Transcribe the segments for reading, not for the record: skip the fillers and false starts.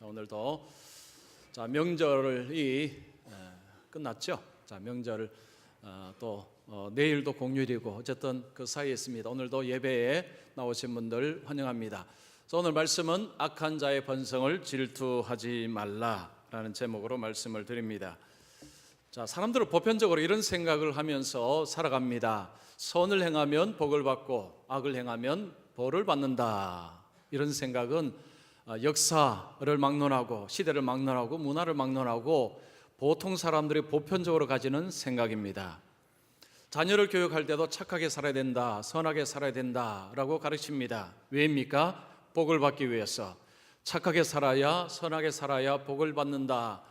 오늘도 명절이 끝났죠. 명절을 또 내일도 공휴일이고 어쨌든 그 사이에 있습니다. 오늘도 예배에 나오신 분들 환영합니다. 오늘 말씀은 악한 자의 번성을 질투하지 말라라는 제목으로 말씀을 드립니다. 사람들은 보편적으로 이런 생각을 하면서 살아갑니다. 선을 행하면 복을 받고 악을 행하면 벌을 받는다. 이런 생각은 역사를 막론하고 시대를 막론하고 문화를 막론하고 보통 사람들이 보편적으로 가지는 생각입니다. 자녀를 교육할 때도 착하게 살아야 된다, 선하게 살아야 된다라고 가르칩니다. 왜입니까? 복을 받기 위해서. 착하게 살아야, 선하게 살아야 복을 받는다.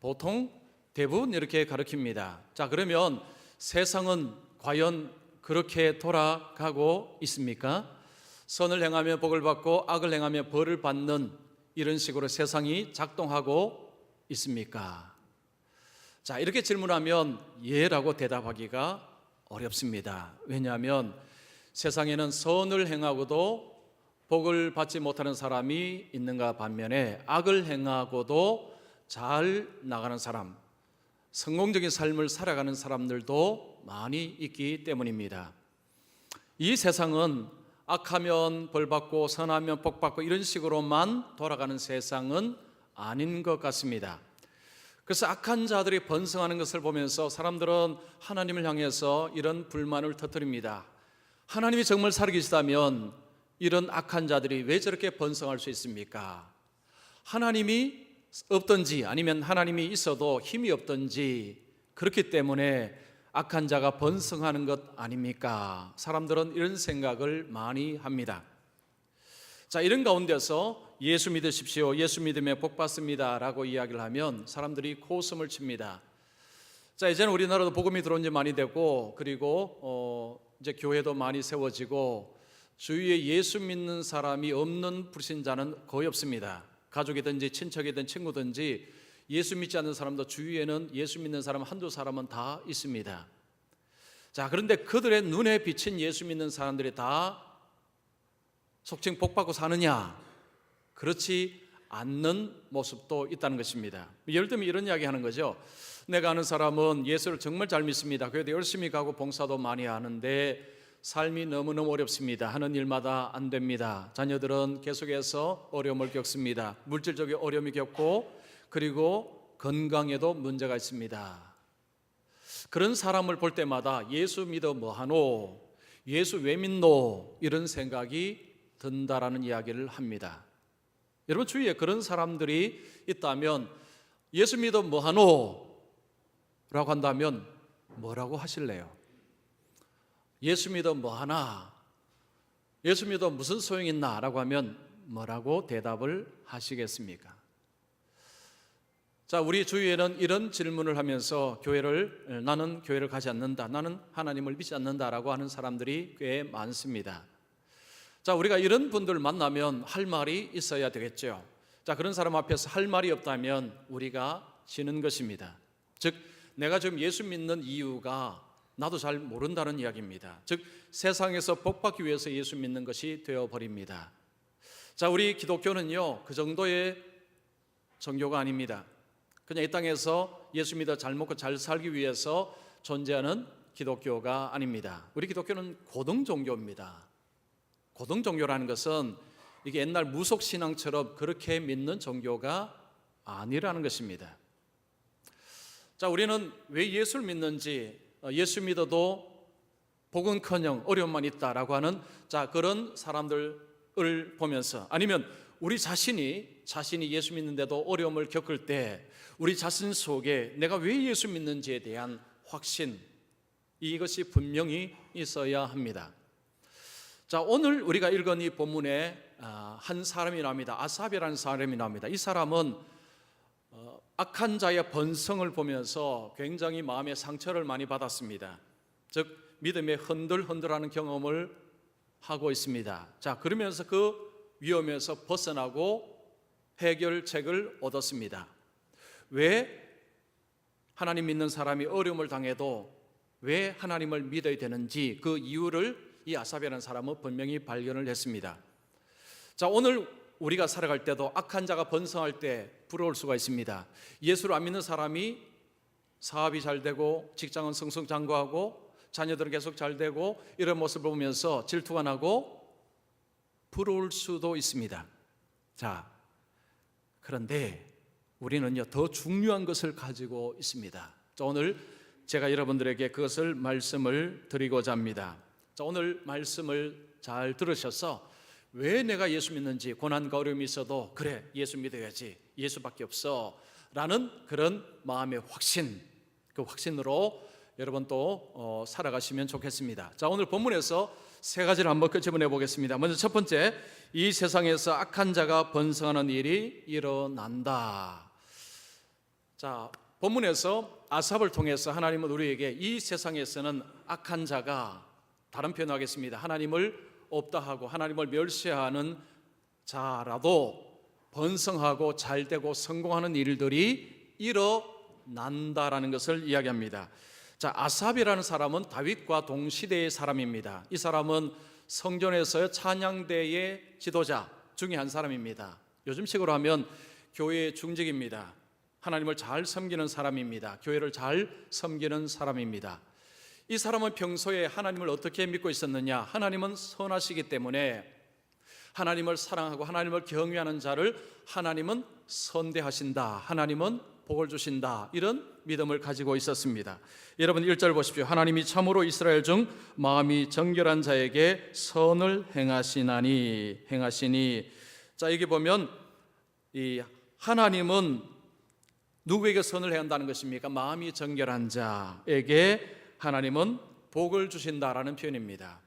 보통 대부분 이렇게 가르칩니다. 그러면 세상은 과연 그렇게 돌아가고 있습니까? 선을 행하며 복을 받고 악을 행하며 벌을 받는 이런 식으로 세상이 작동하고 있습니까? 이렇게 질문하면 예라고 대답하기가 어렵습니다. 왜냐하면 세상에는 선을 행하고도 복을 받지 못하는 사람이 있는가 반면에 악을 행하고도 잘 나가는 사람, 성공적인 삶을 살아가는 사람들도 많이 있기 때문입니다. 이 세상은 악하면 벌받고 선하면 복받고 이런 식으로만 돌아가는 세상은 아닌 것 같습니다. 그래서 악한 자들이 번성하는 것을 보면서 사람들은 하나님을 향해서 이런 불만을 터뜨립니다. 하나님이 정말 살아계시다면 이런 악한 자들이 왜 저렇게 번성할 수 있습니까? 하나님이 없든지 아니면 하나님이 있어도 힘이 없든지 그렇기 때문에 악한 자가 번성하는 것 아닙니까? 사람들은 이런 생각을 많이 합니다. 이런 가운데서 예수 믿으십시오, 예수 믿으면 복 받습니다 라고 이야기를 하면 사람들이 코웃음을 칩니다. 이제는 우리나라도 복음이 들어온 지 많이 되고 그리고 이제 교회도 많이 세워지고 주위에 예수 믿는 사람이 없는 불신자는 거의 없습니다. 가족이든지 친척이든 친구든지 예수 믿지 않는 사람도 주위에는 예수 믿는 사람 한두 사람은 다 있습니다. 그런데 그들의 눈에 비친 예수 믿는 사람들이 다 속칭 복받고 사느냐? 그렇지 않는 모습도 있다는 것입니다. 예를 들면 이런 이야기 하는 거죠. 내가 아는 사람은 예수를 정말 잘 믿습니다. 그래도 열심히 가고 봉사도 많이 하는데 삶이 너무너무 어렵습니다. 하는 일마다 안 됩니다. 자녀들은 계속해서 어려움을 겪습니다. 물질적인 어려움이 겪고 그리고 건강에도 문제가 있습니다. 그런 사람을 볼 때마다 예수 믿어 뭐하노? 예수 왜 믿노? 이런 생각이 든다라는 이야기를 합니다. 여러분 주위에 그런 사람들이 있다면 예수 믿어 뭐하노? 라고 한다면 뭐라고 하실래요? 예수 믿어 뭐하나? 예수 믿어 무슨 소용 있나? 라고 하면 뭐라고 대답을 하시겠습니까? 우리 주위에는 이런 질문을 하면서 나는 교회를 가지 않는다, 나는 하나님을 믿지 않는다라고 하는 사람들이 꽤 많습니다. 우리가 이런 분들 만나면 할 말이 있어야 되겠죠. 그런 사람 앞에서 할 말이 없다면 우리가 지는 것입니다. 즉 내가 지금 예수 믿는 이유가 나도 잘 모른다는 이야기입니다. 즉 세상에서 복받기 위해서 예수 믿는 것이 되어버립니다. 우리 기독교는요 그 정도의 종교가 아닙니다. 그냥 이 땅에서 예수 믿어 잘 먹고 잘 살기 위해서 존재하는 기독교가 아닙니다. 우리 기독교는 고등종교입니다. 고등종교라는 것은 이게 옛날 무속신앙처럼 그렇게 믿는 종교가 아니라는 것입니다. 우리는 왜 예수를 믿는지, 예수 믿어도 복은커녕 어려움만 있다라고 하는 그런 사람들을 보면서 아니면 우리 자신이 예수 믿는데도 어려움을 겪을 때 우리 자신 속에 내가 왜 예수 믿는지에 대한 확신, 이것이 분명히 있어야 합니다. 오늘 우리가 읽은 이 본문에 한 사람이 나옵니다. 아삽이라는 사람이 나옵니다. 이 사람은 악한 자의 번성을 보면서 굉장히 마음의 상처를 많이 받았습니다. 즉 믿음에 흔들흔들하는 경험을 하고 있습니다. 그러면서 그 위험에서 벗어나고 해결책을 얻었습니다. 왜 하나님 믿는 사람이 어려움을 당해도 왜 하나님을 믿어야 되는지 그 이유를 이 아삽이라는 사람은 분명히 발견을 했습니다. 오늘 우리가 살아갈 때도 악한 자가 번성할 때 부러울 수가 있습니다. 예수를 안 믿는 사람이 사업이 잘 되고 직장은 승승장구하고 자녀들은 계속 잘 되고 이런 모습을 보면서 질투가 나고 부러울 수도 있습니다. 자, 그런데 우리는요, 더 중요한 것을 가지고 있습니다. 자, 오늘 제가 여러분들에게 그것을 말씀을 드리고자 합니다. 자, 오늘 말씀을 잘 들으셔서 왜 내가 예수 믿는지, 고난과 어려움이 있어도 그래, 예수 믿어야지, 예수밖에 없어 라는 그런 마음의 확신, 그 확신으로 여러분 또 살아가시면 좋겠습니다. 자, 오늘 본문에서 세 가지를 한번 끄집어내 보겠습니다. 먼저 첫 번째, 이 세상에서 악한 자가 번성하는 일이 일어난다. 자, 본문에서 아삽을 통해서 하나님은 우리에게 이 세상에서는 악한 자가, 다른 표현을 하겠습니다, 하나님을 없다 하고 하나님을 멸시하는 자라도 번성하고 잘되고 성공하는 일들이 일어난다라는 것을 이야기합니다. 자, 아삽이라는 사람은 다윗과 동시대의 사람입니다. 이 사람은 성전에서의 찬양대의 지도자 중에 한 사람입니다. 요즘식으로 하면 교회의 중직입니다. 하나님을 잘 섬기는 사람입니다. 교회를 잘 섬기는 사람입니다. 이 사람은 평소에 하나님을 어떻게 믿고 있었느냐? 하나님은 선하시기 때문에 하나님을 사랑하고 하나님을 경외하는 자를 하나님은 선대하신다, 하나님은 복을 주신다, 이런 믿음을 가지고 있었습니다. 여러분 1절 보십시오. 하나님이 참으로 이스라엘 중 마음이 정결한 자에게 선을 행하시니. 자, 여기 보면 이 하나님은 누구에게 선을 행한다는 것입니까? 마음이 정결한 자에게 하나님은 복을 주신다라는 표현입니다.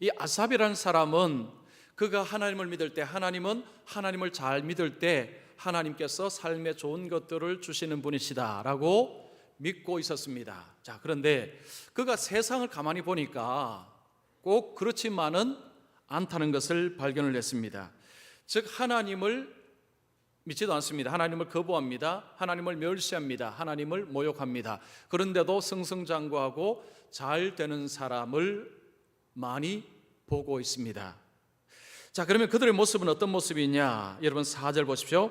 이 아삽이라는 사람은 그가 하나님을 믿을 때, 하나님은 하나님을 잘 믿을 때 하나님께서 삶에 좋은 것들을 주시는 분이시다라고 믿고 있었습니다. 자, 그런데 그가 세상을 가만히 보니까 꼭 그렇지만은 않다는 것을 발견을 했습니다. 즉, 하나님을 믿지도 않습니다. 하나님을 거부합니다. 하나님을 멸시합니다. 하나님을 모욕합니다. 그런데도 승승장구하고 잘 되는 사람을 많이 보고 있습니다. 자, 그러면 그들의 모습은 어떤 모습이냐? 여러분 4절 보십시오.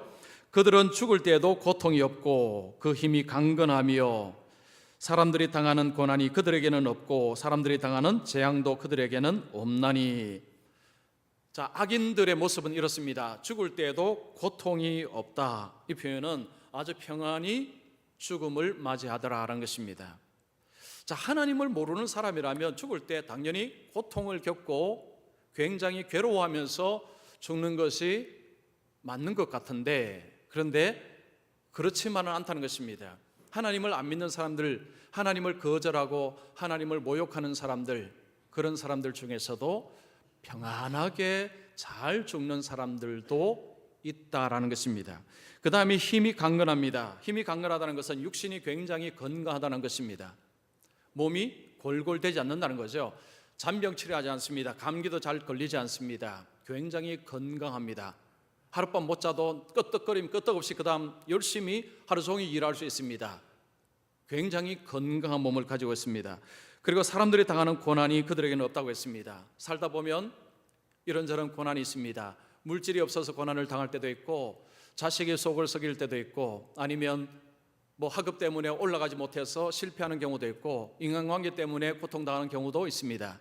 그들은 죽을 때에도 고통이 없고 그 힘이 강건하며 사람들이 당하는 고난이 그들에게는 없고 사람들이 당하는 재앙도 그들에게는 없나니. 자, 악인들의 모습은 이렇습니다. 죽을 때에도 고통이 없다. 이 표현은 아주 평안히 죽음을 맞이하더라라는 것입니다. 자, 하나님을 모르는 사람이라면 죽을 때 당연히 고통을 겪고 굉장히 괴로워하면서 죽는 것이 맞는 것 같은데, 그런데 그렇지만은 않다는 것입니다. 하나님을 안 믿는 사람들, 하나님을 거절하고 하나님을 모욕하는 사람들, 그런 사람들 중에서도 평안하게 잘 죽는 사람들도 있다라는 것입니다. 그 다음에 힘이 강건합니다. 힘이 강건하다는 것은 육신이 굉장히 건강하다는 것입니다. 몸이 골골대지 않는다는 거죠. 잔병 치료하지 않습니다. 감기도 잘 걸리지 않습니다. 굉장히 건강합니다. 하룻밤 못 자도 끄떡거림 끄떡없이 그 다음 열심히 하루 종일 일할 수 있습니다. 굉장히 건강한 몸을 가지고 있습니다. 그리고 사람들이 당하는 고난이 그들에게는 없다고 했습니다. 살다 보면 이런저런 고난이 있습니다. 물질이 없어서 고난을 당할 때도 있고, 자식이 속을 썩일 때도 있고, 아니면 뭐 학업 때문에 올라가지 못해서 실패하는 경우도 있고, 인간관계 때문에 고통당하는 경우도 있습니다.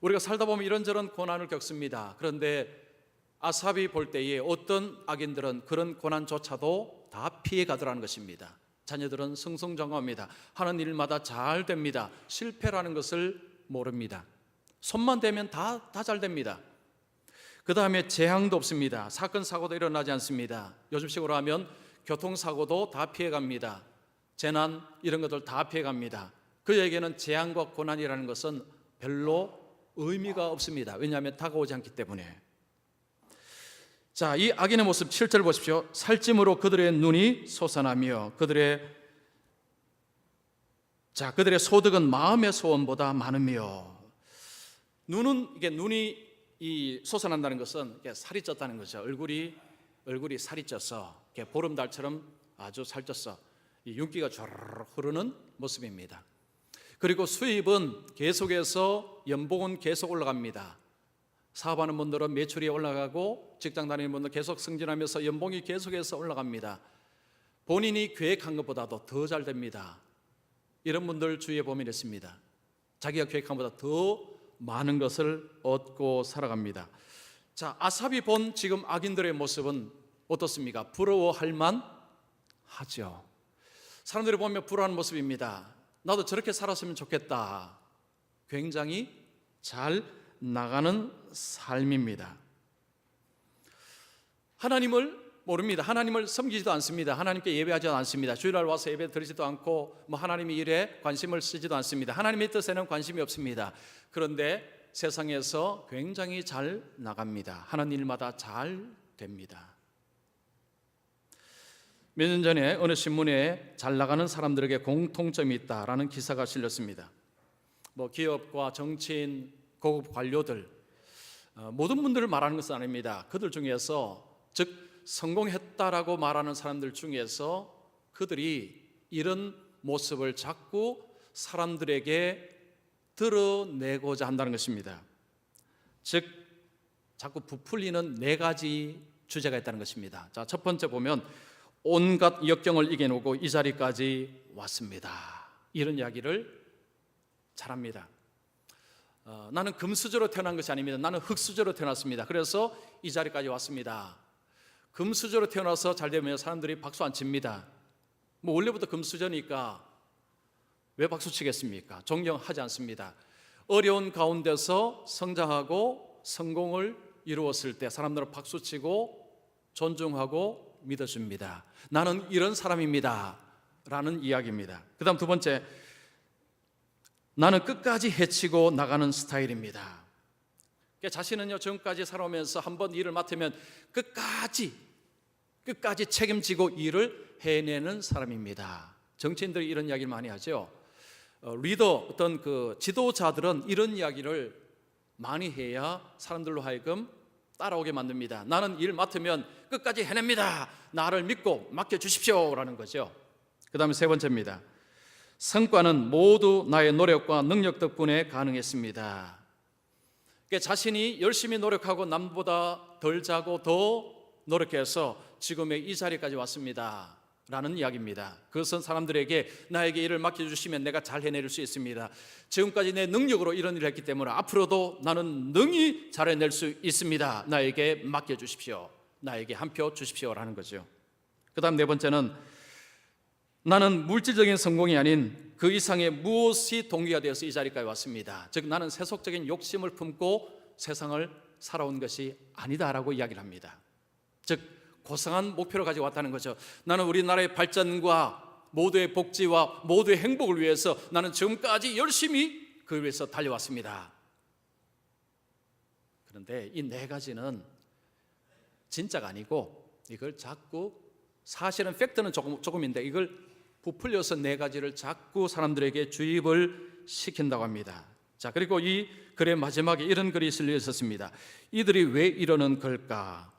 우리가 살다 보면 이런저런 고난을 겪습니다. 그런데 아삽이 볼 때에 어떤 악인들은 그런 고난조차도 다 피해 가더라는 것입니다. 자녀들은 승승장구합니다. 하는 일마다 잘 됩니다. 실패라는 것을 모릅니다. 손만 대면 다 잘 됩니다. 그 다음에 재앙도 없습니다. 사건 사고도 일어나지 않습니다. 요즘식으로 하면 교통사고도 다 피해갑니다. 재난 이런 것들 다 피해갑니다. 그에게는 재앙과 고난이라는 것은 별로 의미가 없습니다. 왜냐하면 다가오지 않기 때문에. 자, 이 악인의 모습 7절 보십시오. 살찜으로 그들의 눈이 솟아나며 그들의 소득은 마음의 소원보다 많으며. 눈이 이 솟아난다는 것은 살이 쪘다는 거죠. 얼굴이 살이 쪄서 보름달처럼 아주 살쪄서 이 윤기가 쫙 흐르는 모습입니다. 그리고 수입은 계속해서 연봉은 계속 올라갑니다. 사업하는 분들은 매출이 올라가고 직장 다니는 분들 계속 승진하면서 연봉이 계속해서 올라갑니다. 본인이 계획한 것보다도 더 잘 됩니다. 이런 분들 주위에 보면 있습니다. 자기가 계획한 것보다 더 많은 것을 얻고 살아갑니다. 자, 아삽이 본 지금 악인들의 모습은 어떻습니까? 부러워할 만하죠. 사람들이 보면 부러워하는 모습입니다. 나도 저렇게 살았으면 좋겠다. 굉장히 잘 나가는 삶입니다. 하나님을 모릅니다. 하나님을 섬기지도 않습니다. 하나님께 예배하지도 않습니다. 주일날 와서 예배 드리지도 않고 하나님의 일에 관심을 쓰지도 않습니다. 하나님의 뜻에는 관심이 없습니다. 그런데 세상에서 굉장히 잘 나갑니다. 하는 일마다 잘 됩니다. 몇 년 전에 어느 신문에 잘 나가는 사람들에게 공통점이 있다라는 기사가 실렸습니다. 기업과 정치인, 고급 관료들 모든 분들을 말하는 것은 아닙니다. 그들 중에서 즉 성공했다라고 말하는 사람들 중에서 그들이 이런 모습을 자꾸 사람들에게 드러내고자 한다는 것입니다. 즉 자꾸 부풀리는 4가지 주제가 있다는 것입니다. 자, 첫 번째 보면 온갖 역경을 이겨내고 이 자리까지 왔습니다. 이런 이야기를 잘합니다. 나는 금수저로 태어난 것이 아닙니다. 나는 흙수저로 태어났습니다. 그래서 이 자리까지 왔습니다. 금수저로 태어나서 잘 되면 사람들이 박수 안 칩니다. 원래부터 금수저니까 왜 박수 치겠습니까? 존경하지 않습니다. 어려운 가운데서 성장하고 성공을 이루었을 때 사람들은 박수 치고 존중하고 믿어줍니다. 나는 이런 사람입니다 라는 이야기입니다. 그 다음 두 번째, 나는 끝까지 해치고 나가는 스타일입니다. 자신은요, 지금까지 살아오면서 한번 일을 맡으면 끝까지 책임지고 일을 해내는 사람입니다. 정치인들이 이런 이야기를 많이 하죠. 리더, 어떤 지도자들은 이런 이야기를 많이 해야 사람들로 하여금 따라오게 만듭니다. 나는 일 맡으면 끝까지 해냅니다. 나를 믿고 맡겨주십시오 라는 거죠. 그 다음에 세 번째입니다. 성과는 모두 나의 노력과 능력 덕분에 가능했습니다. 자신이 열심히 노력하고 남보다 덜 자고 더 노력해서 지금의 이 자리까지 왔습니다 라는 이야기입니다. 그것은 사람들에게 나에게 일을 맡겨주시면 내가 잘 해낼 수 있습니다. 지금까지 내 능력으로 이런 일을 했기 때문에 앞으로도 나는 능히 잘 해낼 수 있습니다. 나에게 맡겨주십시오. 나에게 한 표 주십시오 라는 거죠. 그 다음 네 번째는 나는 물질적인 성공이 아닌 그 이상의 무엇이 동기가 되어서 이 자리까지 왔습니다. 즉 나는 세속적인 욕심을 품고 세상을 살아온 것이 아니다라고 이야기를 합니다. 즉 고상한 목표를 가지고 왔다는 거죠. 나는 우리나라의 발전과 모두의 복지와 모두의 행복을 위해서 나는 지금까지 열심히 그 위해서 달려왔습니다. 그런데 이 4가지는 진짜가 아니고 이걸 자꾸 사실은 팩트는 조금인데 이걸 부풀려서 4가지를 자꾸 사람들에게 주입을 시킨다고 합니다. 자, 그리고 이 글의 마지막에 이런 글이 실려 있었습니다. 이들이 왜 이러는 걸까?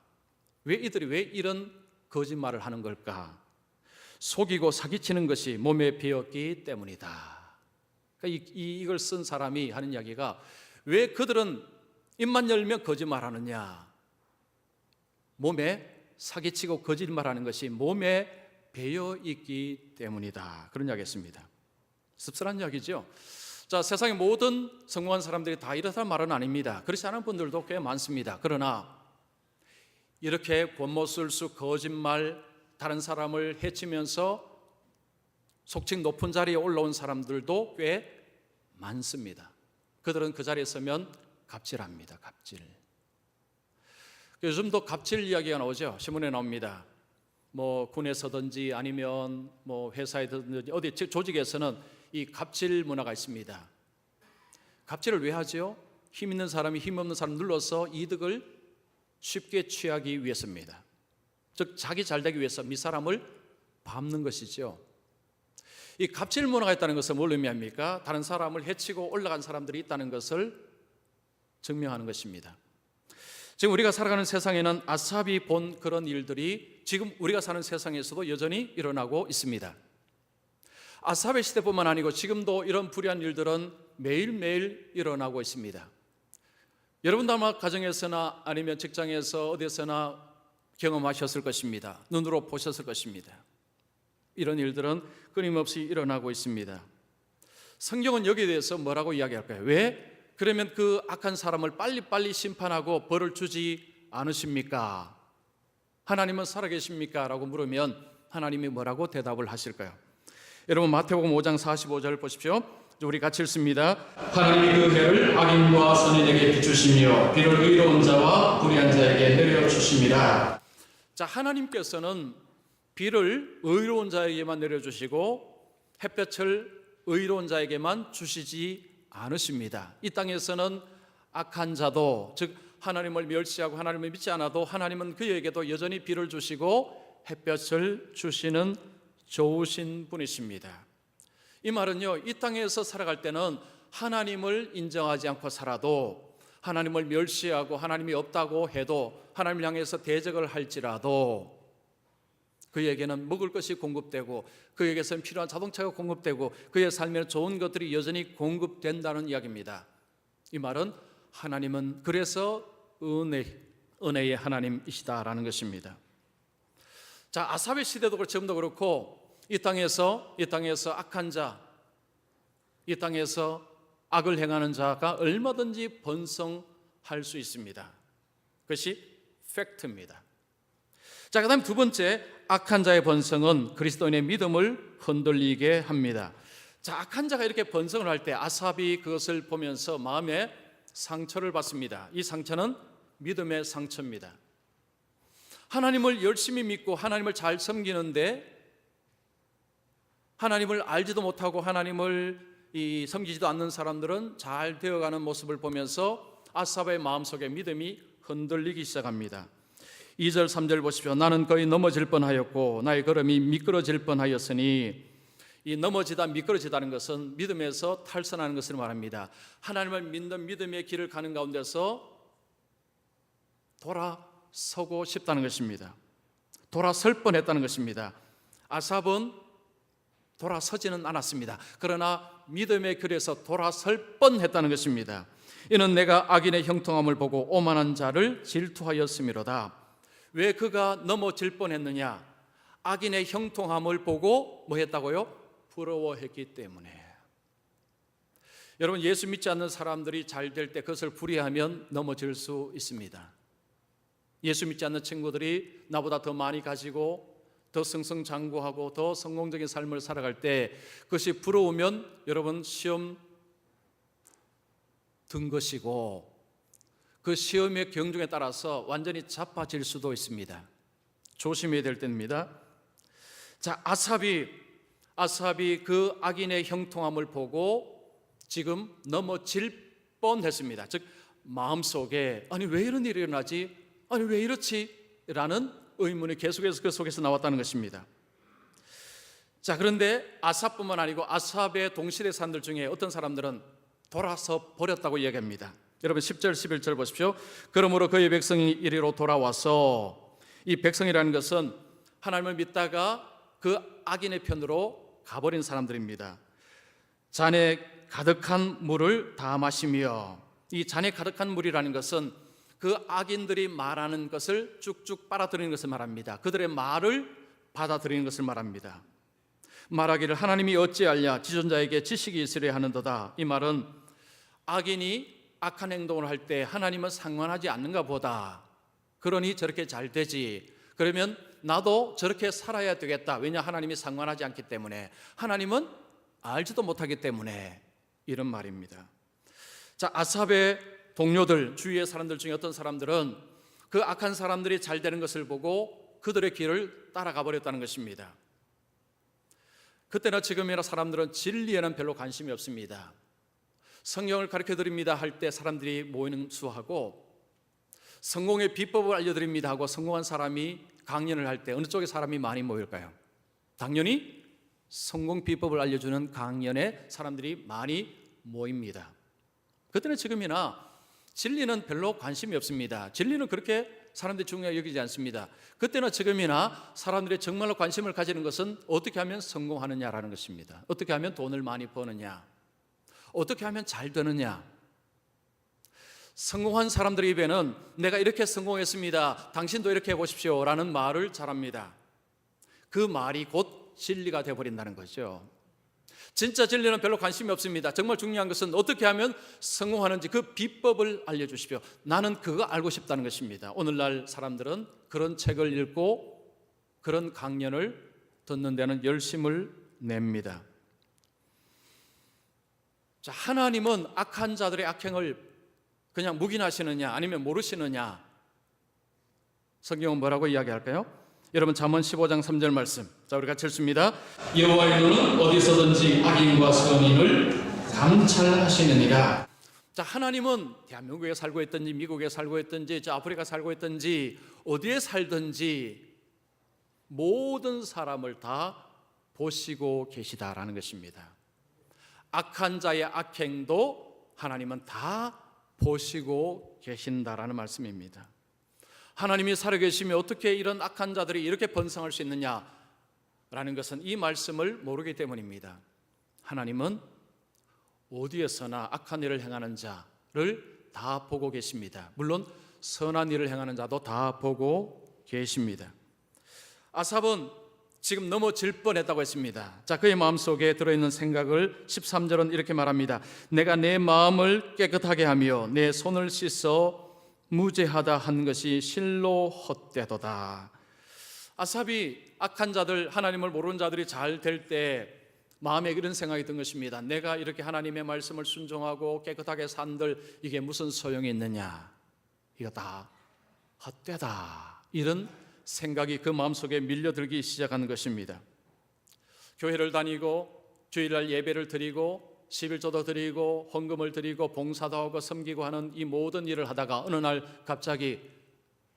이들이 왜 이런 거짓말을 하는 걸까? 속이고 사기치는 것이 몸에 배었기 때문이다. 그러니까 이걸 쓴 사람이 하는 이야기가 왜 그들은 입만 열면 거짓말하느냐? 몸에 사기치고 거짓말하는 것이 몸에 배어 있기 때문이다. 그런 이야기했습니다. 씁쓸한 이야기죠. 자, 세상의 모든 성공한 사람들이 다 이렇다는 말은 아닙니다. 그렇지 않은 분들도 꽤 많습니다. 그러나 이렇게 권모술수, 거짓말, 다른 사람을 해치면서 속칭 높은 자리에 올라온 사람들도 꽤 많습니다. 그들은 그 자리에 서면 갑질합니다. 갑질. 요즘도 갑질 이야기가 나오죠. 신문에 나옵니다. 군에서든지 아니면 회사에든지 어디 조직에서는 이 갑질 문화가 있습니다. 갑질을 왜 하죠? 힘 있는 사람이 힘 없는 사람 눌러서 이득을 쉽게 취하기 위해서입니다. 즉 자기 잘 되기 위해서 밑사람을 밟는 것이죠. 이 갑질 문화가 있다는 것은 뭘 의미합니까? 다른 사람을 해치고 올라간 사람들이 있다는 것을 증명하는 것입니다. 지금 우리가 살아가는 세상에는 아삽이 본 그런 일들이 지금 우리가 사는 세상에서도 여전히 일어나고 있습니다. 아삽의 시대뿐만 아니고 지금도 이런 불의한 일들은 매일매일 일어나고 있습니다. 여러분도 아마 가정에서나 아니면 직장에서 어디서나 경험하셨을 것입니다. 눈으로 보셨을 것입니다. 이런 일들은 끊임없이 일어나고 있습니다. 성경은 여기에 대해서 뭐라고 이야기할까요? 왜 그러면 그 악한 사람을 빨리빨리 심판하고 벌을 주지 않으십니까? 하나님은 살아계십니까? 라고 물으면 하나님이 뭐라고 대답을 하실까요? 여러분 마태복음 5장 45절 보십시오. 우리 같이 읽습니다. 하나님이 그 해를 악인과 선인에게 비추시며 비를 의로운 자와 불의한 자에게 내려주십니다. 자, 하나님께서는 비를 의로운 자에게만 내려주시고 햇볕을 의로운 자에게만 주시지 않으십니다. 이 땅에서는 악한 자도, 즉 하나님을 멸시하고 하나님을 믿지 않아도 하나님은 그에게도 여전히 비를 주시고 햇볕을 주시는 좋으신 분이십니다. 이 말은요, 이 땅에서 살아갈 때는 하나님을 인정하지 않고 살아도, 하나님을 멸시하고 하나님이 없다고 해도, 하나님을 향해서 대적을 할지라도 그에게는 먹을 것이 공급되고 그에게서는 필요한 자동차가 공급되고 그의 삶에는 좋은 것들이 여전히 공급된다는 이야기입니다. 이 말은 하나님은 그래서 은혜의 하나님이시다라는 것입니다. 자, 아삽의 시대도 지금도 그렇고 이 땅에서 악한 자, 이 땅에서 악을 행하는 자가 얼마든지 번성할 수 있습니다. 그것이 팩트입니다. 자, 그 다음 두 번째, 악한 자의 번성은 그리스도인의 믿음을 흔들리게 합니다. 자, 악한 자가 이렇게 번성을 할 때 아삽이 그것을 보면서 마음에 상처를 받습니다. 이 상처는 믿음의 상처입니다. 하나님을 열심히 믿고 하나님을 잘 섬기는데 하나님을 알지도 못하고 하나님을 섬기지도 않는 사람들은 잘 되어가는 모습을 보면서 아삽의 마음속에 믿음이 흔들리기 시작합니다. 2절 3절 보십시오. 나는 거의 넘어질 뻔하였고 나의 걸음이 미끄러질 뻔하였으니, 이 넘어지다 미끄러지다는 것은 믿음에서 탈선하는 것을 말합니다. 하나님을 믿는 믿음의 길을 가는 가운데서 돌아서고 싶다는 것입니다. 돌아설 뻔했다는 것입니다. 아삽은 돌아서지는 않았습니다. 그러나 믿음의 길에서 돌아설 뻔했다는 것입니다. 이는 내가 악인의 형통함을 보고 오만한 자를 질투하였음이로다. 왜 그가 넘어질 뻔했느냐? 악인의 형통함을 보고 뭐 했다고요? 부러워했기 때문에. 여러분, 예수 믿지 않는 사람들이 잘 될 때 그것을 불의하면 넘어질 수 있습니다. 예수 믿지 않는 친구들이 나보다 더 많이 가지고 더 승승장구하고 더 성공적인 삶을 살아갈 때 그것이 부러우면 여러분 시험 든 것이고 그 시험의 경중에 따라서 완전히 자빠질 수도 있습니다. 조심해야 될 때입니다. 자, 아삽이 그 악인의 형통함을 보고 지금 넘어질 뻔했습니다. 즉 마음속에 아니 왜 이런 일이 일어나지? 아니 왜 이렇지? 라는 의문이 계속해서 그 속에서 나왔다는 것입니다. 자, 그런데 아삽뿐만 아니고 아삽의 동시대 사람들 중에 어떤 사람들은 돌아서 버렸다고 이야기합니다. 여러분 10절 11절 보십시오. 그러므로 그의 백성이 이리로 돌아와서, 이 백성이라는 것은 하나님을 믿다가 그 악인의 편으로 가버린 사람들입니다. 잔에 가득한 물을 다 마시며, 이 잔에 가득한 물이라는 것은 그 악인들이 말하는 것을 쭉쭉 빨아들이는 것을 말합니다. 그들의 말을 받아들이는 것을 말합니다. 말하기를 하나님이 어찌하랴 지존자에게 지식이 있으려 하는도다. 이 말은 악인이 악한 행동을 할 때 하나님은 상관하지 않는가 보다. 그러니 저렇게 잘 되지. 그러면 나도 저렇게 살아야 되겠다. 왜냐? 하나님이 상관하지 않기 때문에, 하나님은 알지도 못하기 때문에, 이런 말입니다. 자, 아삽의 동료들, 주위의 사람들 중에 어떤 사람들은 그 악한 사람들이 잘 되는 것을 보고 그들의 길을 따라가 버렸다는 것입니다. 그때나 지금이나 사람들은 진리에는 별로 관심이 없습니다. 성경을 가르쳐드립니다 할 때 사람들이 모이는 수하고, 성공의 비법을 알려드립니다 하고 성공한 사람이 강연을 할 때 어느 쪽에 사람이 많이 모일까요? 당연히 성공 비법을 알려주는 강연에 사람들이 많이 모입니다. 그때나 지금이나 진리는 별로 관심이 없습니다. 진리는 그렇게 사람들이 중요하게 여기지 않습니다. 그때나 지금이나 사람들이 정말로 관심을 가지는 것은 어떻게 하면 성공하느냐라는 것입니다. 어떻게 하면 돈을 많이 버느냐, 어떻게 하면 잘 되느냐. 성공한 사람들의 입에는 내가 이렇게 성공했습니다, 당신도 이렇게 해보십시오 라는 말을 잘합니다. 그 말이 곧 진리가 되어버린다는 거죠. 진짜 진리는 별로 관심이 없습니다. 정말 중요한 것은 어떻게 하면 성공하는지 그 비법을 알려주십시오. 나는 그거 알고 싶다는 것입니다. 오늘날 사람들은 그런 책을 읽고 그런 강연을 듣는 데는 열심을 냅니다. 자, 하나님은 악한 자들의 악행을 그냥 묵인하시느냐 아니면 모르시느냐? 성경은 뭐라고 이야기할까요? 여러분 잠언 15장 3절 말씀, 자 우리 같이 읽습니다. 여호와의 눈은 어디서든지 악인과 선인을 감찰하시느니라. 자, 하나님은 대한민국에 살고 있든지 미국에 살고 있든지 저 아프리카 살고 있든지 어디에 살든지 모든 사람을 다 보시고 계시다라는 것입니다. 악한 자의 악행도 하나님은 다 보시고 계신다라는 말씀입니다. 하나님이 살아계시며 어떻게 이런 악한 자들이 이렇게 번성할 수 있느냐라는 것은 이 말씀을 모르기 때문입니다. 하나님은 어디에서나 악한 일을 행하는 자를 다 보고 계십니다. 물론 선한 일을 행하는 자도 다 보고 계십니다. 아삽은 지금 넘어질 뻔했다고 했습니다. 자, 그의 마음속에 들어있는 생각을 13절은 이렇게 말합니다. 내가 내 마음을 깨끗하게 하며 내 손을 씻어 무죄하다 한 것이 실로 헛되도다. 아삽이 악한 자들, 하나님을 모르는 자들이 잘 될 때 마음에 이런 생각이 든 것입니다. 내가 이렇게 하나님의 말씀을 순종하고 깨끗하게 산들 이게 무슨 소용이 있느냐, 이거 다 헛되다, 이런 생각이 그 마음속에 밀려들기 시작하는 것입니다. 교회를 다니고 주일날 예배를 드리고 11조도 드리고 헌금을 드리고 봉사도 하고 섬기고 하는 이 모든 일을 하다가 어느 날 갑자기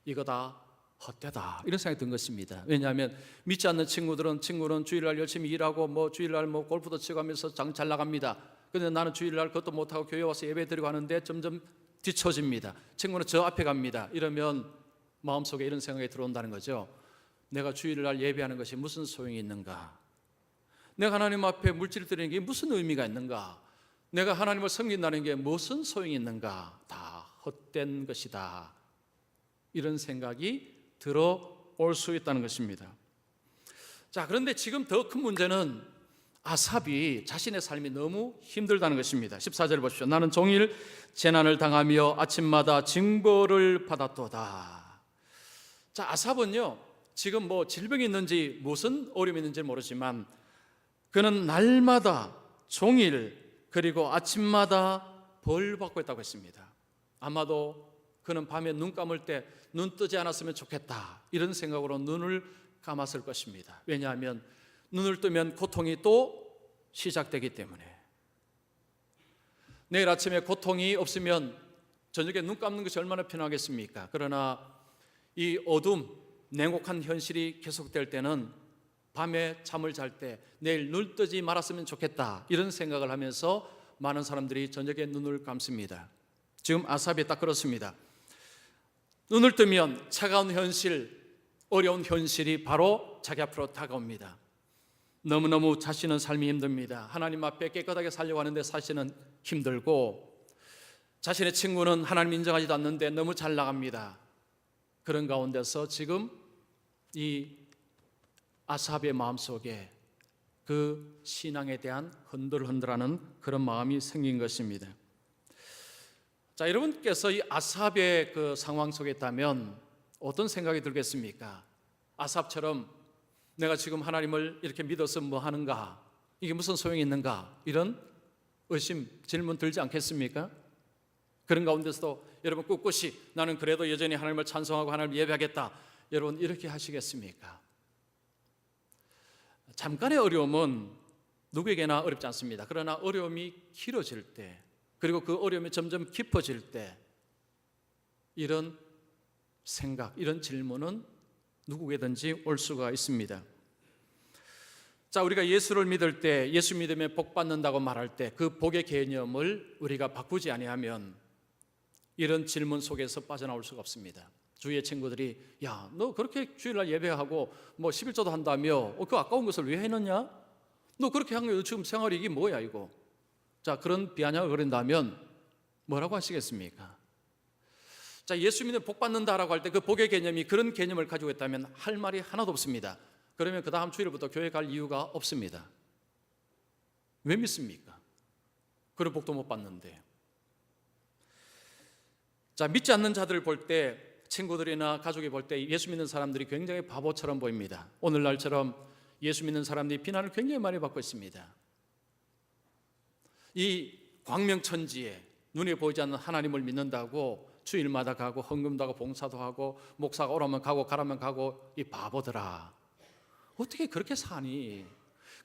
이거 다 헛되다, 이런 생각이 든 것입니다. 왜냐하면 믿지 않는 친구는 주일날 열심히 일하고 주일날 골프도 치고 하면서 장 잘 나갑니다. 그런데 나는 주일날 그것도 못하고 교회 와서 예배 드리고 하는데 점점 뒤처집니다. 친구는 저 앞에 갑니다. 이러면 마음속에 이런 생각이 들어온다는 거죠. 내가 주일날 예배하는 것이 무슨 소용이 있는가? 내가 하나님 앞에 물질 드리는 게 무슨 의미가 있는가? 내가 하나님을 섬긴다는 게 무슨 소용이 있는가? 다 헛된 것이다, 이런 생각이 들어올 수 있다는 것입니다. 자, 그런데 지금 더 큰 문제는 아삽이 자신의 삶이 너무 힘들다는 것입니다. 14절 보십시오. 나는 종일 재난을 당하며 아침마다 징벌을 받았도다. 자, 아삽은요 지금 질병이 있는지 무슨 어려움이 있는지 모르지만 그는 날마다 종일 그리고 아침마다 벌 받고 있다고 했습니다. 아마도 그는 밤에 눈 감을 때 눈 뜨지 않았으면 좋겠다, 이런 생각으로 눈을 감았을 것입니다. 왜냐하면 눈을 뜨면 고통이 또 시작되기 때문에. 내일 아침에 고통이 없으면 저녁에 눈 감는 것이 얼마나 편하겠습니까? 그러나 이 어둠, 냉혹한 현실이 계속될 때는 밤에 잠을 잘 때 내일 눈 뜨지 말았으면 좋겠다, 이런 생각을 하면서 많은 사람들이 저녁에 눈을 감습니다. 지금 아삽이 딱 그렇습니다. 눈을 뜨면 차가운 현실, 어려운 현실이 바로 자기 앞으로 다가옵니다. 너무너무 자신은 삶이 힘듭니다. 하나님 앞에 깨끗하게 살려고 하는데 사실은 힘들고, 자신의 친구는 하나님 인정하지도 않는데 너무 잘 나갑니다. 그런 가운데서 지금 이 아삽의 마음속에 그 신앙에 대한 흔들흔들하는 그런 마음이 생긴 것입니다. 자, 여러분께서 이 아삽의 그 상황 속에 있다면 어떤 생각이 들겠습니까? 아삽처럼 내가 지금 하나님을 이렇게 믿어서 뭐 하는가? 이게 무슨 소용이 있는가? 이런 의심, 질문 들지 않겠습니까? 그런 가운데서도 여러분 꿋꿋이 나는 그래도 여전히 하나님을 찬송하고 하나님을 예배하겠다, 여러분 이렇게 하시겠습니까? 잠깐의 어려움은 누구에게나 어렵지 않습니다. 그러나 어려움이 길어질 때, 그리고 그 어려움이 점점 깊어질 때 이런 생각, 이런 질문은 누구에게든지 올 수가 있습니다. 자, 우리가 예수를 믿을 때, 예수 믿으면 복 받는다고 말할 때 그 복의 개념을 우리가 바꾸지 아니하면 이런 질문 속에서 빠져나올 수가 없습니다. 주위의 친구들이 야, 너 그렇게 주일날 예배하고 11조도 한다며 그 아까운 것을 왜 해놓냐? 너 그렇게 한 거 지금 생활이 이게 뭐야 이거? 자, 그런 비아냥을 거린다면 뭐라고 하시겠습니까? 자, 예수 믿으면 복 받는다라고 할 때 그 복의 개념이 그런 개념을 가지고 있다면 할 말이 하나도 없습니다. 그러면 그 다음 주일부터 교회 갈 이유가 없습니다. 왜 믿습니까? 그런 복도 못 받는데. 자, 믿지 않는 자들을 볼 때, 친구들이나 가족이 볼 때 예수 믿는 사람들이 굉장히 바보처럼 보입니다. 오늘날처럼 예수 믿는 사람들이 비난을 굉장히 많이 받고 있습니다. 이 광명천지에 눈에 보이지 않는 하나님을 믿는다고 주일마다 가고 헌금도 하고 봉사도 하고 목사가 오라면 가고 가라면 가고, 이 바보들아, 어떻게 그렇게 사니?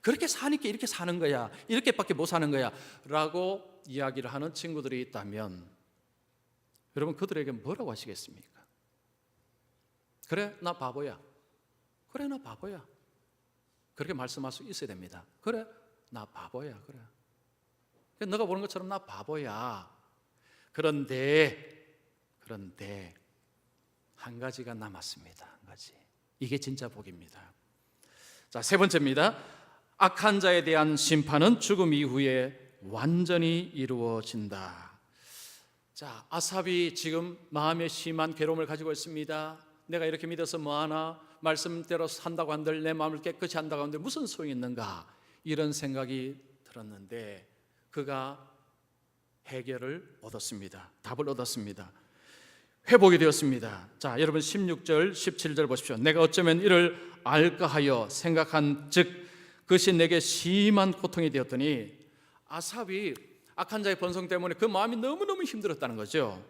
그렇게 사니까 이렇게 사는 거야, 이렇게밖에 못 사는 거야 라고 이야기를 하는 친구들이 있다면 여러분, 그들에게 뭐라고 하시겠습니까? 그래, 나 바보야. 그래, 나 바보야. 그렇게 말씀할 수 있어야 됩니다. 그래, 나 바보야. 그래, 너가 보는 것처럼 나 바보야. 그런데 한 가지가 남았습니다. 한 가지. 이게 진짜 복입니다. 자, 세 번째입니다. 악한 자에 대한 심판은 죽음 이후에 완전히 이루어진다. 자, 아삽이 지금 마음에 심한 괴로움을 가지고 있습니다. 내가 이렇게 믿어서 뭐하나, 말씀대로 산다고 한들, 내 마음을 깨끗이 한다고 한들 무슨 소용이 있는가, 이런 생각이 들었는데 그가 해결을 얻었습니다. 답을 얻었습니다. 회복이 되었습니다. 자, 여러분 16절 17절 보십시오. 내가 어쩌면 이를 알까 하여 생각한 즉 그것이 내게 심한 고통이 되었더니, 아삽이 악한 자의 번성 때문에 그 마음이 너무너무 힘들었다는 거죠.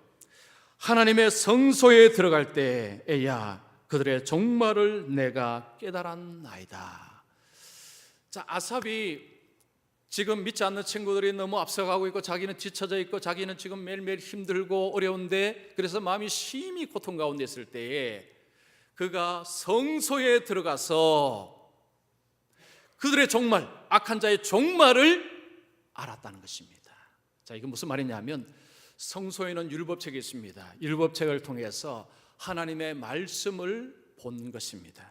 하나님의 성소에 들어갈 때에야 그들의 종말을 내가 깨달았나이다. 자, 아삽이 지금 믿지 않는 친구들이 너무 앞서가고 있고 자기는 지쳐져 있고 자기는 지금 매일매일 힘들고 어려운데, 그래서 마음이 심히 고통 가운데 있을 때에 그가 성소에 들어가서 그들의 종말, 악한 자의 종말을 알았다는 것입니다. 자, 이건 무슨 말이냐면, 성소에는 율법책이 있습니다. 율법책을 통해서 하나님의 말씀을 본 것입니다.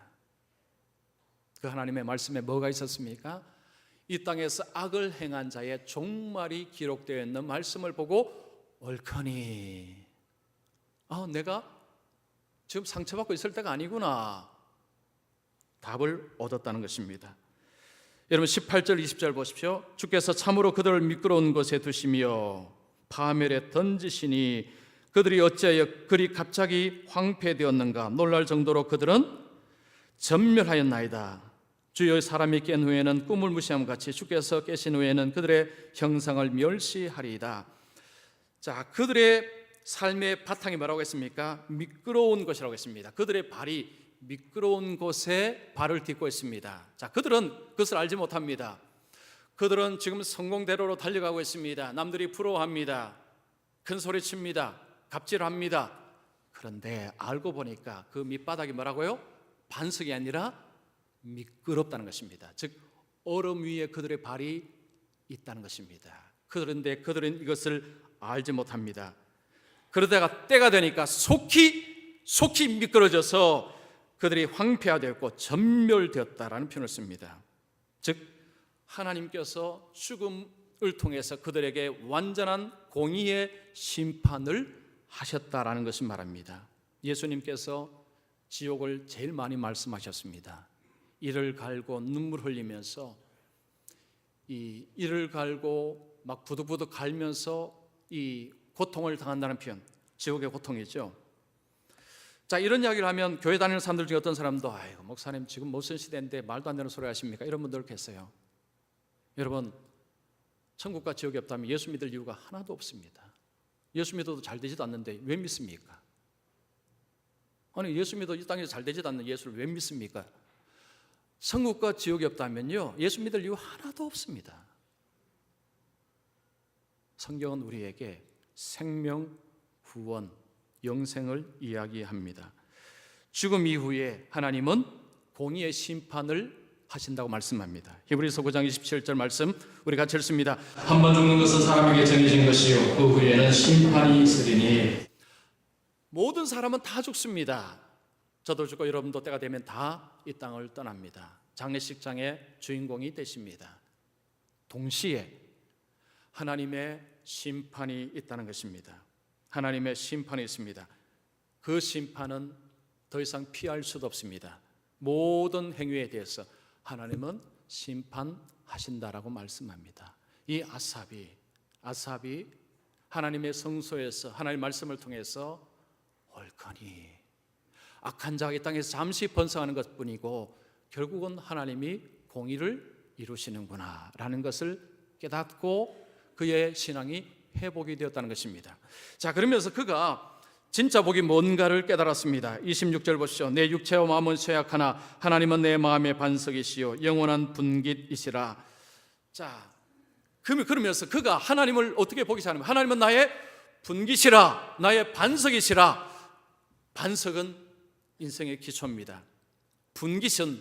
그 하나님의 말씀에 뭐가 있었습니까? 이 땅에서 악을 행한 자의 종말이 기록되어 있는 말씀을 보고 옳거니, 내가 지금 상처받고 있을 때가 아니구나, 답을 얻었다는 것입니다. 여러분 18절 20절 보십시오. 주께서 참으로 그들을 미끄러운 곳에 두시며 파멸에 던지시니 그들이 어찌하여 그리 갑자기 황폐되었는가. 놀랄 정도로 그들은 전멸하였나이다. 주의 사람이 깬 후에는 꿈을 무시함 같이 주께서 깨신 후에는 그들의 형상을 멸시하리이다. 자, 그들의 삶의 바탕이 뭐라고 했습니까? 미끄러운 것이라고 했습니다. 그들의 발이 미끄러운 곳에 발을 딛고 있습니다. 자, 그들은 그것을 알지 못합니다. 그들은 지금 성공대로로 달려가고 있습니다. 남들이 부러워합니다. 큰 소리 칩니다. 갑질합니다. 그런데 알고 보니까 그 밑바닥이 뭐라고요? 반석이 아니라 미끄럽다는 것입니다. 즉, 얼음 위에 그들의 발이 있다는 것입니다. 그런데 그들은 이것을 알지 못합니다. 그러다가 때가 되니까 속히 미끄러져서 그들이 황폐화되었고 전멸되었다라는 표현을 씁니다. 즉, 하나님께서 죽음을 통해서 그들에게 완전한 공의의 심판을 하셨다라는 것을 말합니다. 예수님께서 지옥을 제일 많이 말씀하셨습니다. 이를 갈고 눈물 흘리면서, 이 이를 갈고 막 부득부득 갈면서 이 고통을 당한다는 표현, 지옥의 고통이죠. 자, 이런 이야기를 하면 교회 다니는 사람들 중에 어떤 사람도, 아이고 목사님 지금 무슨 시대인데 말도 안 되는 소리 하십니까? 이런 분들 계세요. 여러분, 천국과 지옥이 없다면 예수 믿을 이유가 하나도 없습니다. 예수 믿어도 잘 되지도 않는데 왜 믿습니까? 아니, 예수 믿어도 이 땅에서 잘 되지도 않는 예수를 왜 믿습니까? 천국과 지옥이 없다면요, 예수 믿을 이유 하나도 없습니다. 성경은 우리에게 생명, 구원, 영생을 이야기합니다. 죽음 이후에 하나님은 공의의 심판을 하신다고 말씀합니다. 히브리서 9장 27절 말씀 우리 같이 읽습니다. 한 번 죽는 것은 사람에게 정해진 것이요 그 후에는 심판이 있으리니. 모든 사람은 다 죽습니다. 저도 죽고 여러분도 때가 되면 다 이 땅을 떠납니다. 장례식장의 주인공이 되십니다. 동시에 하나님의 심판이 있다는 것입니다. 하나님의 심판이 있습니다. 그 심판은 더 이상 피할 수도 없습니다. 모든 행위에 대해서 하나님은 심판하신다라고 말씀합니다. 이 아삽이 하나님의 성소에서 하나님의 말씀을 통해서 옳거니 악한 자가 이 땅에서 잠시 번성하는 것뿐이고 결국은 하나님이 공의를 이루시는구나 라는 것을 깨닫고 그의 신앙이 회복이 되었다는 것입니다. 자, 그러면서 그가 진짜 복이 뭔가를 깨달았습니다. 26절 보시죠. 내 육체와 마음은 쇠약하나 하나님은 내 마음의 반석이시요 영원한 분깃이시라. 자, 그러면서 그가 하나님을 어떻게 보기 시작하냐면 하나님은 나의 분깃이라, 나의 반석이시라. 반석은 인생의 기초입니다. 분깃은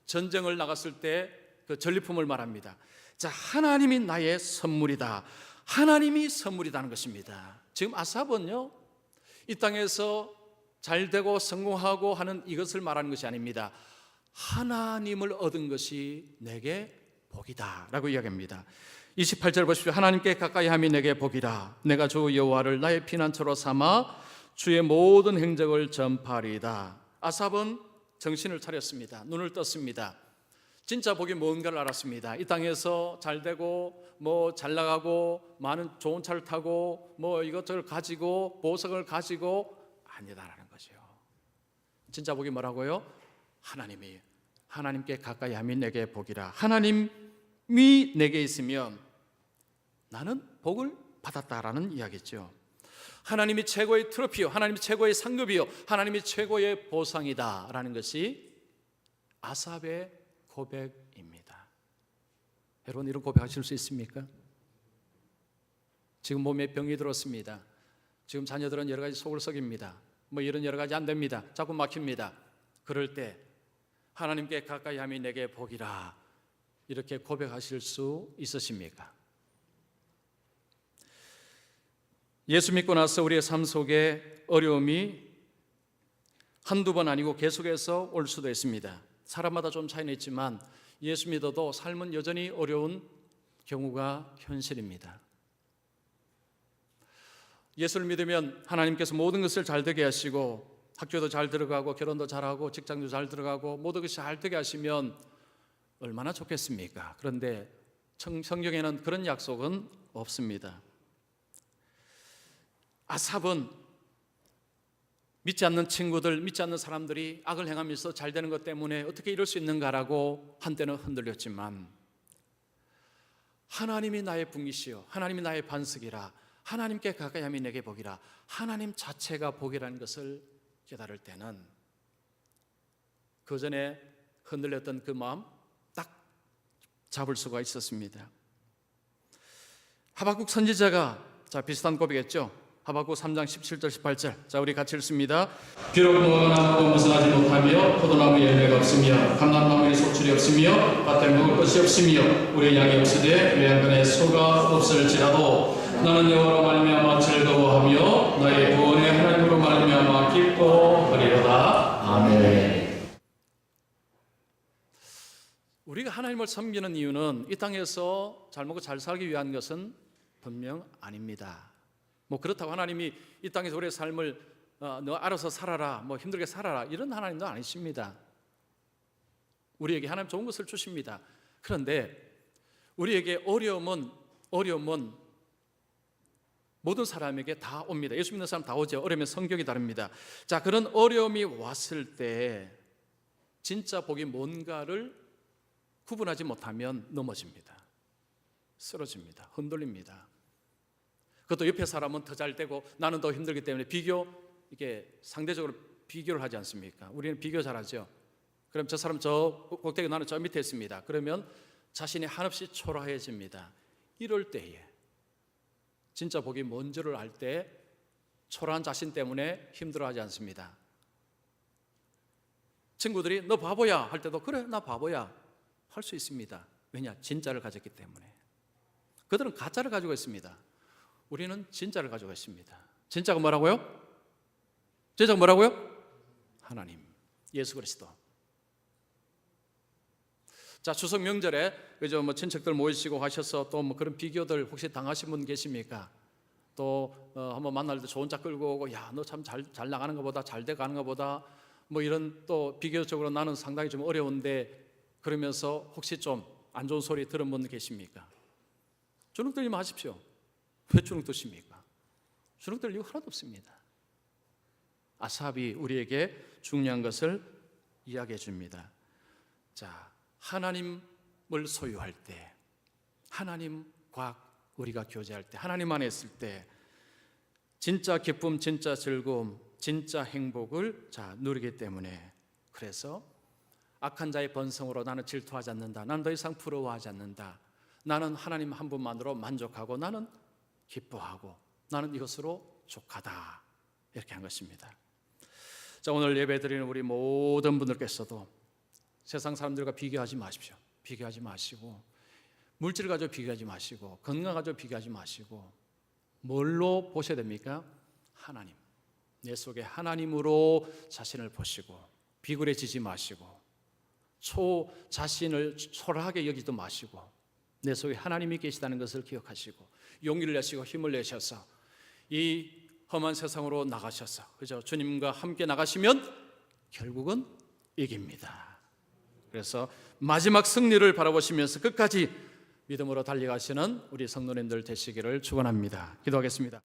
전쟁을 나갔을 때 그 전리품을 말합니다. 자, 하나님이 나의 선물이다. 하나님이 선물이라는 것입니다. 지금 아삽은요, 이 땅에서 잘되고 성공하고 하는 이것을 말하는 것이 아닙니다. 하나님을 얻은 것이 내게 복이다 라고 이야기합니다. 28절 보십시오. 하나님께 가까이 함이 내게 복이라. 내가 주 여호와를 나의 피난처로 삼아 주의 모든 행적을 전파하리이다. 아삽은 정신을 차렸습니다. 눈을 떴습니다. 진짜 복이 뭔가를 알았습니다. 이 땅에서 잘되고 잘 나가고 많은 좋은 차를 타고 이것저것 가지고 보석을 가지고 아니다라는 거죠. 진짜 복이 뭐라고요? 하나님께 가까이 함이 내게 복이라. 하나님이 내게 있으면 나는 복을 받았다라는 이야기죠. 하나님이 최고의 트로피요, 하나님이 최고의 상급이요, 하나님이 최고의 보상이다라는 것이 아삽의 고백입니다. 여러분, 이런 고백하실 수 있습니까? 지금 몸에 병이 들었습니다. 지금 자녀들은 여러 가지 속을 썩입니다. 이런 여러 가지 안 됩니다. 자꾸 막힙니다. 그럴 때 하나님께 가까이 함이 내게 복이라 이렇게 고백하실 수 있으십니까? 예수 믿고 나서 우리의 삶 속에 어려움이 한두 번 아니고 계속해서 올 수도 있습니다. 사람마다 좀 차이는 있지만 예수 믿어도 삶은 여전히 어려운 경우가 현실입니다. 예수를 믿으면 하나님께서 모든 것을 잘 되게 하시고 학교도 잘 들어가고 결혼도 잘하고 직장도 잘 들어가고 모든 것이 잘 되게 하시면 얼마나 좋겠습니까? 그런데 성경에는 그런 약속은 없습니다. 아삽은 믿지 않는 친구들, 믿지 않는 사람들이 악을 행하면서 잘 되는 것 때문에 어떻게 이럴 수 있는가라고 한때는 흔들렸지만 하나님이 나의 분깃이요 하나님이 나의 반석이라, 하나님께 가까이 함이 내게 복이라, 하나님 자체가 복이라는 것을 깨달을 때는 그 전에 흔들렸던 그 마음 딱 잡을 수가 있었습니다. 하박국 선지자가 비슷한 고백했죠. 하박국 3장 17절 18절. 자, 우리 같이 읽습니다. 비록 무화과나무도 무성하지 못하며 포도나무 열매가 없으며 감람나무에 속출이 없으며 밭에 먹을 것이 없으며 우리 양이 없으되 외양간에 소가 없을지라도 나는 여호와로 말미암아 즐거워하며 나의 구원의 하나님으로 말미암아 기뻐하리로다. 아멘. 우리가 하나님을 섬기는 이유는 이 땅에서 잘 먹고 잘 살기 위한 것은 분명 아닙니다. 그렇다고 하나님이 이 땅에서 우리의 삶을 너 알아서 살아라, 힘들게 살아라 이런 하나님도 아니십니다. 우리에게 하나님 좋은 것을 주십니다. 그런데 우리에게 어려움은 모든 사람에게 다 옵니다. 예수 믿는 사람 다 오죠. 어려우면 성격이 다릅니다. 자, 그런 어려움이 왔을 때 진짜 복이 뭔가를 구분하지 못하면 넘어집니다. 쓰러집니다. 흔들립니다. 그것도 옆에 사람은 더 잘 되고 나는 더 힘들기 때문에 이게 상대적으로 비교를 하지 않습니까? 우리는 비교 잘하죠. 그럼 저 사람 저 꼭대기, 나는 저 밑에 있습니다. 그러면 자신이 한없이 초라해집니다. 이럴 때에 진짜 복이 뭔지를 알 때 초라한 자신 때문에 힘들어하지 않습니다. 친구들이 너 바보야 할 때도 그래 나 바보야 할 수 있습니다. 왜냐? 진짜를 가졌기 때문에. 그들은 가짜를 가지고 있습니다. 우리는 진짜를 가지고 있습니다. 진짜가 뭐라고요? 진짜가 뭐라고요? 하나님, 예수 그리스도. 자, 추석 명절에 그죠? 친척들 모이시고 하셔서 또 그런 비교들 혹시 당하신 분 계십니까? 또 한번 만날 때 좋은 차 끌고 오고, 야, 너 참 잘 나가는 것보다, 잘 돼 가는 것보다, 뭐 이런, 또 비교적으로 나는 상당히 좀 어려운데, 그러면서 혹시 좀 안 좋은 소리 들은 분 계십니까? 주눅 들지 마십시오. 왜 주눅 드십니까? 주눅 들 이유 하나도 없습니다. 아삽이 우리에게 중요한 것을 이야기해 줍니다. 자, 하나님을 소유할 때, 하나님과 우리가 교제할 때, 하나님 안에 있을 때 진짜 기쁨, 진짜 즐거움, 진짜 행복을 누리기 때문에, 그래서 악한 자의 번성으로 나는 질투하지 않는다, 나는 더 이상 부러워하지 않는다, 나는 하나님 한 분만으로 만족하고 나는 기뻐하고 나는 이것으로 족하다, 이렇게 한 것입니다. 자, 오늘 예배 드리는 우리 모든 분들께서도 세상 사람들과 비교하지 마십시오. 비교하지 마시고, 물질 가지고 비교하지 마시고, 건강 가지고 비교하지 마시고, 뭘로 보셔야 됩니까? 하나님. 내 속에 하나님으로 자신을 보시고, 비굴해지지 마시고, 자신을 초라하게 여기도 마시고, 내 속에 하나님이 계시다는 것을 기억하시고, 용기를 내시고 힘을 내셔서 이 험한 세상으로 나가셔서, 그죠? 주님과 함께 나가시면 결국은 이깁니다. 그래서 마지막 승리를 바라보시면서 끝까지 믿음으로 달려가시는 우리 성도님들 되시기를 축원합니다. 기도하겠습니다.